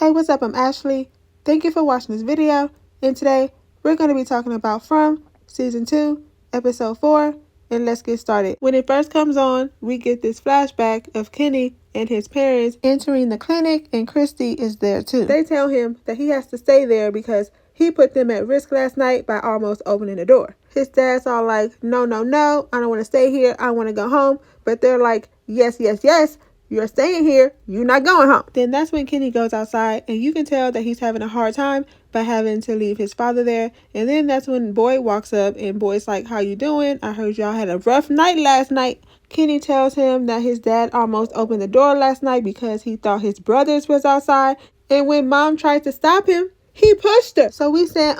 Hey, what's up? I'm Ashley. Thank you for watching this video. And today, we're going to be talking about From Season 2, Episode 4. And let's get started. When it first comes on, we get this flashback of Kenny and his parents entering the clinic, and Christy is there too. They tell him that he has to stay there because he put them at risk last night by almost opening the door. His dad's all like, no, I don't want to stay here. I want to go home. But they're like, yes. You're staying here. You're not going home. Then that's when Kenny goes outside, and you can tell that he's having a hard time by having to leave his father there. And then that's when Boyd walks up, and Boyd's like, how you doing? I heard y'all had a rough night last night. Kenny tells him that his dad almost opened the door last night because he thought his brothers was outside. And when Mom tried to stop him, he pushed her. So we said,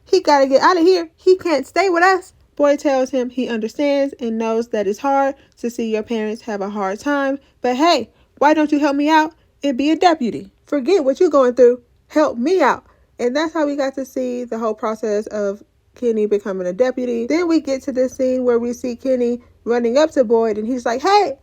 he got to get out of here. He can't stay with us. Boyd tells him he understands and knows that it's hard to see your parents have a hard time. But hey, why don't you help me out and be a deputy? Forget what you're going through. Help me out. And that's how we got to see the whole process of Kenny becoming a deputy. Then we get to this scene where we see Kenny running up to Boyd, and he's like, hey,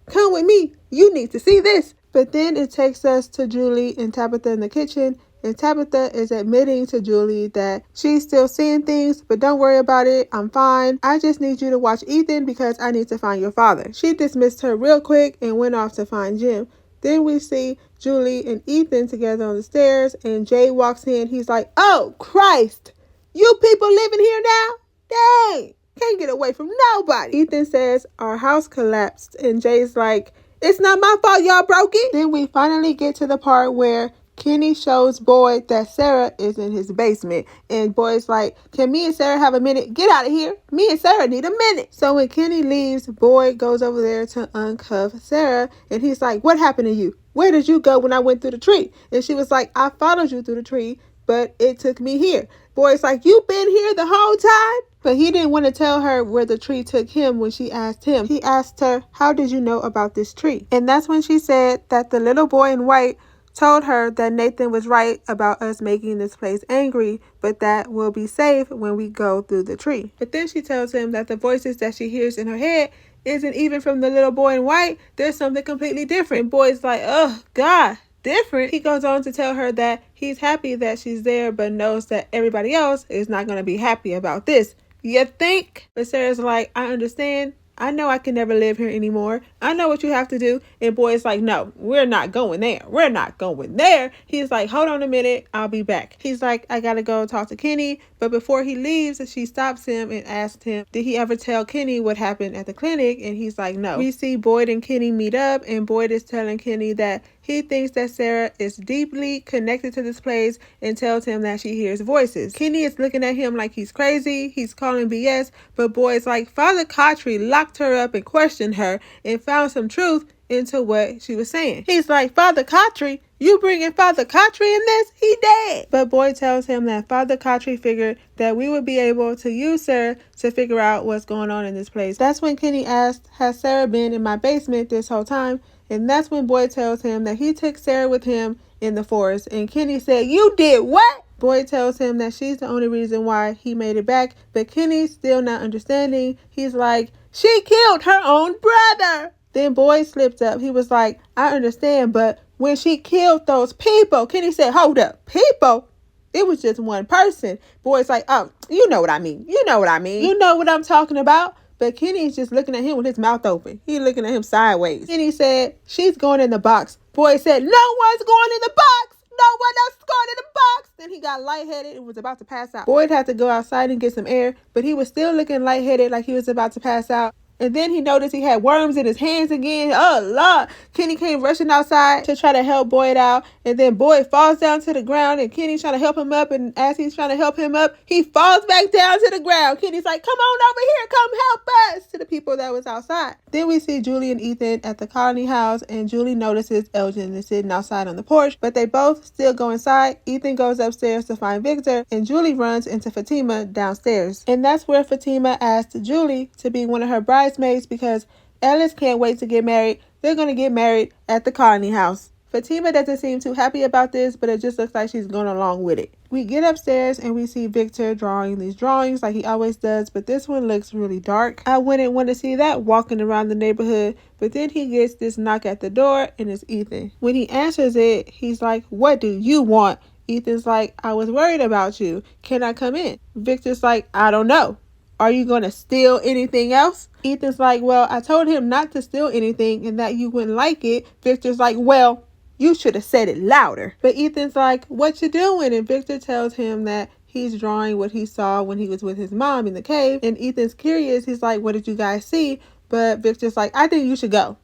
come with me. You need to see this. But then it takes us to Julie and Tabitha in the kitchen. And Tabitha is admitting to Julie that she's still seeing things, but don't worry about it. I'm fine. I just need you to watch Ethan because I need to find your father. She dismissed her real quick and went off to find Jim. Then we see Julie and Ethan together on the stairs, and Jay walks in. He's like, oh, Christ. You people living here now? Dang. Can't get away from nobody. Ethan says our house collapsed, and Jay's like, it's not my fault y'all broke it. Then we finally get to the part where Kenny shows Boyd that Sarah is in his basement. And Boyd's like, can me and Sarah have a minute? Get out of here. Me and Sarah need a minute. So when Kenny leaves, Boyd goes over there to uncuff Sarah. And he's like, what happened to you? Where did you go when I went through the tree? And she was like, I followed you through the tree, but it took me here. Boyd's like, you been here the whole time? But he didn't want to tell her where the tree took him when she asked him. He asked her, how did you know about this tree? And that's when she said that the little boy in white told her that Nathan was right about us making this place angry, but that we'll be safe when we go through the tree. But then she tells him that the voices that she hears in her head isn't even from the little boy in white. There's something completely different. And Boyd's like, oh, God, different. He goes on to tell her that he's happy that she's there, but knows that everybody else is not going to be happy about this. You think? But Sarah's like, I understand. I know I can never live here anymore. I know what you have to do. And Boyd's like, no, we're not going there. We're not going there. He's like, hold on a minute. I'll be back. He's like, I gotta go talk to Kenny. But before he leaves, she stops him and asks him, did he ever tell Kenny what happened at the clinic? And he's like, no. We see Boyd and Kenny meet up, and Boyd is telling Kenny that he thinks that Sarah is deeply connected to this place and tells him that she hears voices. Kenny is looking at him like he's crazy. He's calling BS, but Boyd's like, Father Cautry locked her up and questioned her and found some truth into what she was saying. He's like, Father Cautry? You bringing Father Cautry in this? He dead. But Boyd tells him that Father Cautry figured that we would be able to use Sarah to figure out what's going on in this place. That's when Kenny asked, has Sarah been in my basement this whole time? And that's when Boyd tells him that he took Sarah with him in the forest. And Kenny said, you did what? Boyd tells him that she's the only reason why he made it back. But Kenny's still not understanding. He's like, she killed her own brother. Then Boyd slipped up. He was like, I understand, but when she killed those people, Kenny said, hold up, people? It was just one person. Boyd's like, oh, you know what I mean. You know what I mean. You know what I'm talking about. But Kenny's just looking at him with his mouth open. He's looking at him sideways. Kenny said, she's going in the box. Boyd said, no one's going in the box. No one else is going in the box. Then he got lightheaded and was about to pass out. Boyd had to go outside and get some air, but he was still looking lightheaded like he was about to pass out. And then he noticed he had worms in his hands again. Oh, Lord. Kenny came rushing outside to try to help Boyd out. And then Boyd falls down to the ground, and Kenny's trying to help him up. And as he's trying to help him up, he falls back down to the ground. Kenny's like, come on over here. Come help us, to the people that was outside. Then we see Julie and Ethan at the colony house, and Julie notices Elgin is sitting outside on the porch, but they both still go inside. Ethan goes upstairs to find Victor, and Julie runs into Fatima downstairs. And that's where Fatima asked Julie to be one of her bridesmaids because Ellis can't wait to get married. They're going to get married at the colony house. Fatima doesn't seem too happy about this, but it just looks like she's going along with it. We get upstairs and we see Victor drawing these drawings like he always does, but this one looks really dark. I wouldn't want to see that walking around the neighborhood, but then he gets this knock at the door and it's Ethan. When he answers it, he's like, "What do you want?" Ethan's like, "I was worried about you. Can I come in?" Victor's like, "I don't know. Are you going to steal anything else?" Ethan's like, "Well, I told him not to steal anything and that you wouldn't like it." Victor's like, "Well, you should have said it louder." But Ethan's like, "What you doing?" And Victor tells him that he's drawing what he saw when he was with his mom in the cave. And Ethan's curious. He's like, "What did you guys see?" But Victor's like, "I think you should go.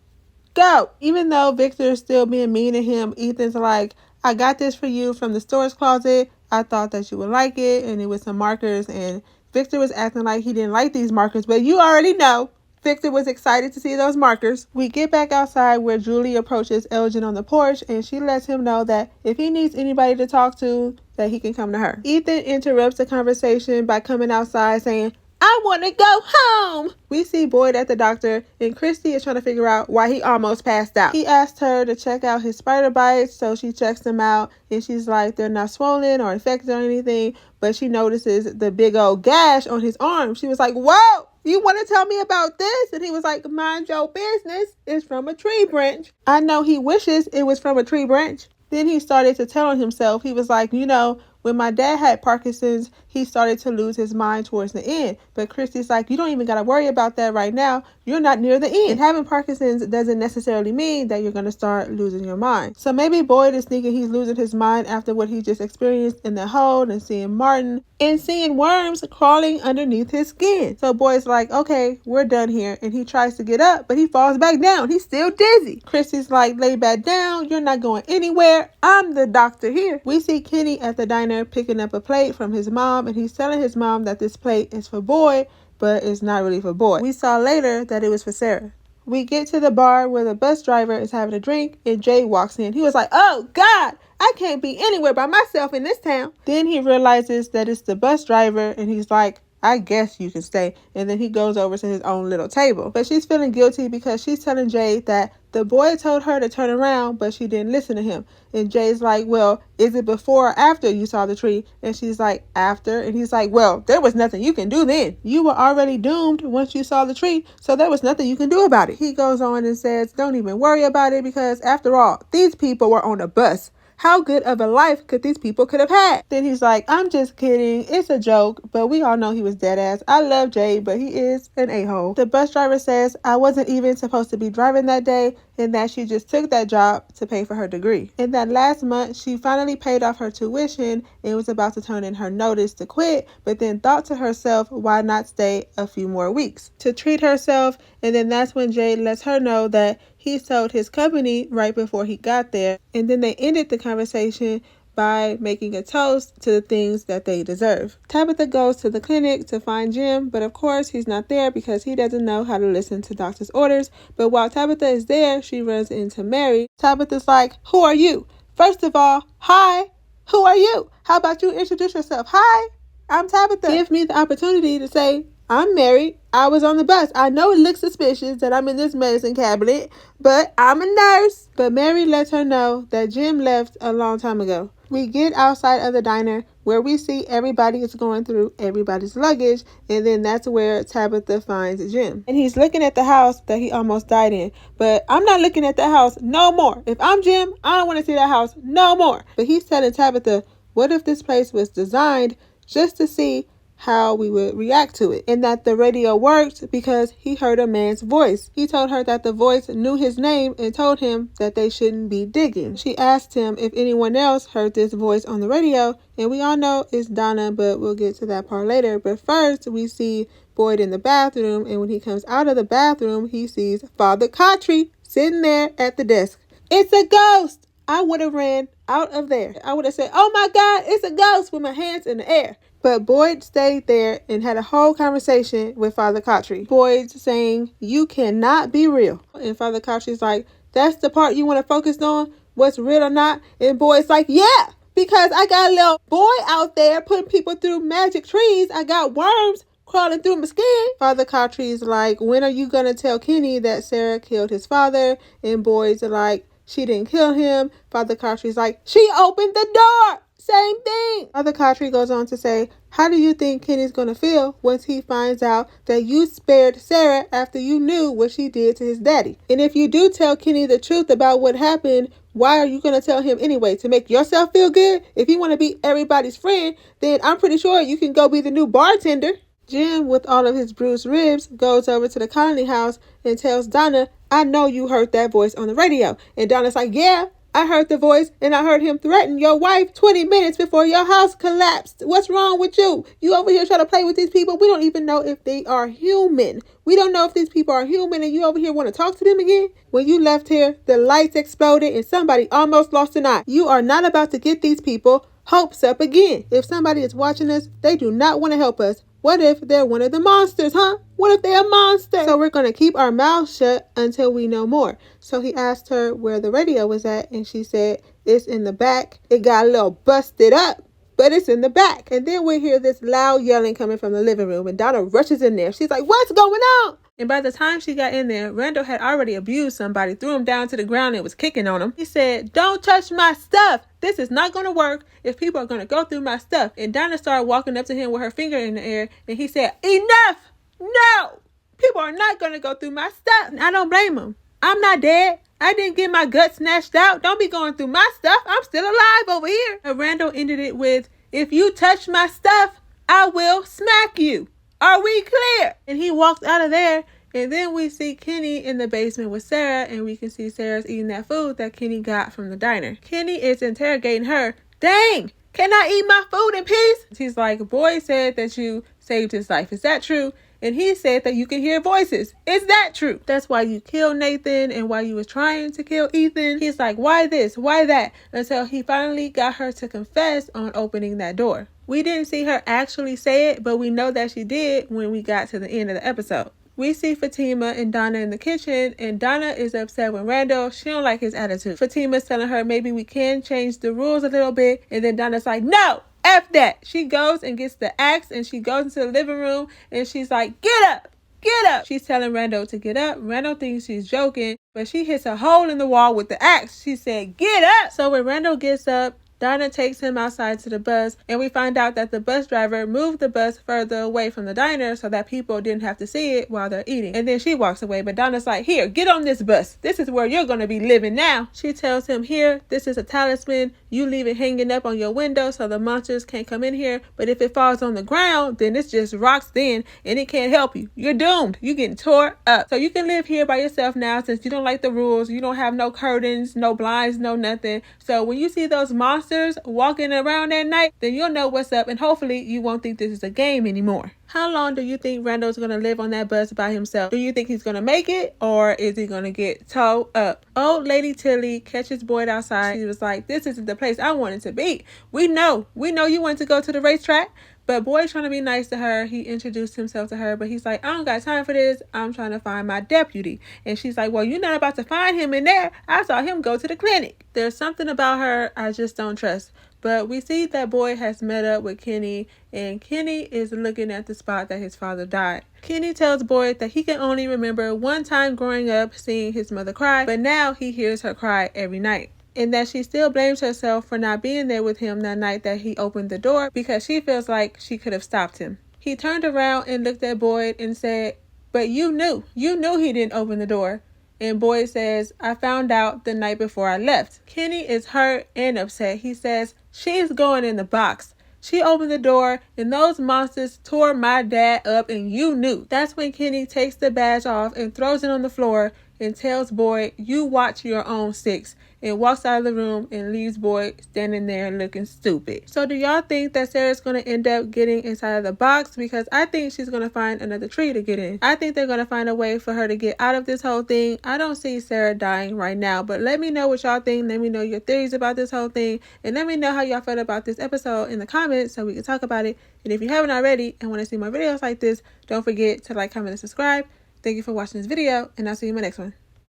Go." Even though Victor's still being mean to him, Ethan's like, "I got this for you from the storage closet. I thought that you would like it." And it was some markers. And Victor was acting like he didn't like these markers. But you already know Victor was excited to see those markers. We get back outside where Julie approaches Elgin on the porch, and she lets him know that if he needs anybody to talk to, that he can come to her. Ethan interrupts the conversation by coming outside saying, "I want to go home." We see Boyd at the doctor, and Christy is trying to figure out why he almost passed out. He asked her to check out his spider bites, so she checks them out, and she's like, they're not swollen or infected or anything, but she notices the big old gash on his arm. She was like, "Whoa, you want to tell me about this?" And he was like, "Mind your business. It's from a tree branch." I know he wishes it was from a tree branch. Then he started to tell on himself. He was like, when my dad had Parkinson's, he started to lose his mind towards the end. But Christy's like, "You don't even got to worry about that right now. You're not near the end. And having Parkinson's doesn't necessarily mean that you're going to start losing your mind." So maybe Boyd is thinking he's losing his mind after what he just experienced in the hole and seeing Martin and seeing worms crawling underneath his skin. So Boyd's like, "Okay, we're done here." And he tries to get up, but he falls back down. He's still dizzy. Christy's like, "Lay back down. You're not going anywhere. I'm the doctor here." We see Kenny at the diner picking up a plate from his mom, and he's telling his mom that this plate is for Boyd, but it's not really for Boyd. We saw later that it was for Sarah. We get to the bar where the bus driver is having a drink, and Jay walks in. He was like, "Oh God, I can't be anywhere by myself in this town." Then he realizes that it's the bus driver, and he's like, "I guess you can stay." And then he goes over to his own little table. But she's feeling guilty because she's telling Jay that the boy told her to turn around, but she didn't listen to him. And Jay's like, "Well, is it before or after you saw the tree?" And she's like, "After." And he's like, "Well, there was nothing you can do then. You were already doomed once you saw the tree, so there was nothing you can do about it." He goes on and says, "Don't even worry about it because after all, these people were on a bus. How good of a life could these people could have had?" Then he's like, "I'm just kidding. It's a joke." But we all know he was dead ass. I love Jay, but he is an a-hole. The bus driver says, "I wasn't even supposed to be driving that day," and that she just took that job to pay for her degree. And that last month, she finally paid off her tuition and was about to turn in her notice to quit, but then thought to herself, why not stay a few more weeks to treat herself? And then that's when Jay lets her know that he sold his company right before he got there. And then they ended the conversation by making a toast to the things that they deserve. Tabitha goes to the clinic to find Jim, but of course he's not there because he doesn't know how to listen to doctor's orders. But while Tabitha is there, she runs into Mary. Tabitha's like, "Who are you? First of all, hi. Who are you? How about you introduce yourself? Hi, I'm Tabitha." Give me the opportunity to say, "I'm Mary. I was on the bus. I know it looks suspicious that I'm in this medicine cabinet, but I'm a nurse." But Mary lets her know that Jim left a long time ago. We get outside of the diner where we see everybody is going through everybody's luggage, and then that's where Tabitha finds Jim. And he's looking at the house that he almost died in. But I'm not looking at that house no more. If I'm Jim, I don't want to see that house no more. But he's telling Tabitha, what if this place was designed just to see how we would react to it, and that the radio worked because he heard a man's voice. He told her that the voice knew his name and told him that they shouldn't be digging. She asked him if anyone else heard this voice on the radio, and we all know it's Donna, but we'll get to that part later. But first, we see Boyd in the bathroom, and when he comes out of the bathroom, he sees Father Cottrey sitting there at the desk. "It's a ghost!" I would have ran out of there. I would have said, "Oh my God, it's a ghost," with my hands in the air. But Boyd stayed there and had a whole conversation with Father Cottrey. Boyd saying, "You cannot be real." And Father Cottrey's like, "That's the part you want to focus on? What's real or not?" And Boyd's like, "Yeah, because I got a little boy out there putting people through magic trees. I got worms crawling through my skin." Father Cottrey's like, "When are you going to tell Kenny that Sarah killed his father?" And Boyd's like, she didn't kill him. Father Cautry's like, she opened the door. Same thing. Father Cautry goes on to say, how do you think Kenny's going to feel once he finds out that you spared Sarah after you knew what she did to his daddy? And if you do tell Kenny the truth about what happened, why are you going to tell him anyway? To make yourself feel good? If you want to be everybody's friend, then I'm pretty sure you can go be the new bartender. Jim, with all of his bruised ribs, goes over to the Colony house and tells Donna, I know you heard that voice on the radio. And Donna's like, yeah, I heard the voice and I heard him threaten your wife 20 minutes before your house collapsed. What's wrong with you? You over here trying to play with these people? We don't even know if they are human. We don't know if these people are human and you over here want to talk to them again? When you left here, the lights exploded and somebody almost lost an eye. You are not about to get these people hopes up again. If somebody is watching us, they do not want to help us. What if they're one of the monsters, huh? What if they're a monster? So we're going to keep our mouths shut until we know more. So he asked her where the radio was at, and she said, it's in the back. It got a little busted up, but it's in the back. And then we hear this loud yelling coming from the living room, and Donna rushes in there. She's like, what's going on? And by the time she got in there, Randall had already abused somebody, threw him down to the ground and was kicking on him. He said, don't touch my stuff. This is not going to work if people are going to go through my stuff. And Donna started walking up to him with her finger in the air, and he said, enough! No! People are not going to go through my stuff. And I don't blame him. I'm not dead. I didn't get my gut snatched out. Don't be going through my stuff. I'm still alive over here. And Randall ended it with, if you touch my stuff, I will smack you. Are we clear? And he walked out of there. And then we see Kenny in the basement with Sarah. And we can see Sarah's eating that food that Kenny got from the diner. Kenny is interrogating her. Dang, can I eat my food in peace? She's like, boy said that you saved his life. Is that true? And he said that you can hear voices. Is that true? That's why you killed Nathan and why you was trying to kill Ethan. He's like, why this? Why that? Until he finally got her to confess on opening that door. We didn't see her actually say it, but we know that she did when we got to the end of the episode. We see Fatima and Donna in the kitchen, and Donna is upset with Randall. She don't like his attitude. Fatima's telling her maybe we can change the rules a little bit, and then Donna's like, no! F that. She goes and gets the axe and she goes into the living room and she's like, get up, get up. She's telling Randall to get up. Randall thinks she's joking, but she hits a hole in the wall with the axe. She said, get up. So when Randall gets up, Donna takes him outside to the bus, and we find out that the bus driver moved the bus further away from the diner so that people didn't have to see it while they're eating. And then she walks away, but Donna's like, here, get on this bus. This is where you're going to be living now. She tells him, here, this is a talisman. You leave it hanging up on your window so the monsters can't come in here. But if it falls on the ground, then it's just rocks then, and it can't help you. You're doomed. You're getting tore up. So you can live here by yourself now since you don't like the rules. You don't have no curtains, no blinds, no nothing. So when you see those monsters walking around at night, then you'll know what's up, and hopefully you won't think this is a game anymore. How long do you think Randall's going to live on that bus by himself? Do you think he's going to make it, or is he going to get towed up? Old Lady Tilly catches Boyd outside. She was like, this isn't the place I wanted to be. We know you wanted to go to the racetrack. But Boyd's trying to be nice to her. He introduced himself to her, but he's like, I don't got time for this. I'm trying to find my deputy. And she's like, well, you're not about to find him in there. I saw him go to the clinic. There's something about her I just don't trust. But we see that Boyd has met up with Kenny, and Kenny is looking at the spot that his father died. Kenny tells Boyd that he can only remember one time growing up seeing his mother cry, but now he hears her cry every night. And that she still blames herself for not being there with him that night that he opened the door because she feels like she could have stopped him. He turned around and looked at Boyd and said, but you knew he didn't open the door. And Boyd says, I found out the night before I left. Kenny is hurt and upset. He says, she's going in the box. She opened the door and those monsters tore my dad up and you knew. That's when Kenny takes the badge off and throws it on the floor and tells Boyd, you watch your own six, and walks out of the room and leaves Boyd standing there looking stupid. So do y'all think that Sarah's going to end up getting inside of the box? Because I think she's going to find another tree to get in. I think they're going to find a way for her to get out of this whole thing. I don't see Sarah dying right now, but let me know what y'all think. Let me know your theories about this whole thing, and let me know how y'all felt about this episode in the comments so we can talk about it. And if you haven't already and want to see more videos like this, don't forget to like, comment, and subscribe. Thank you for watching this video, and I'll see you in my next one.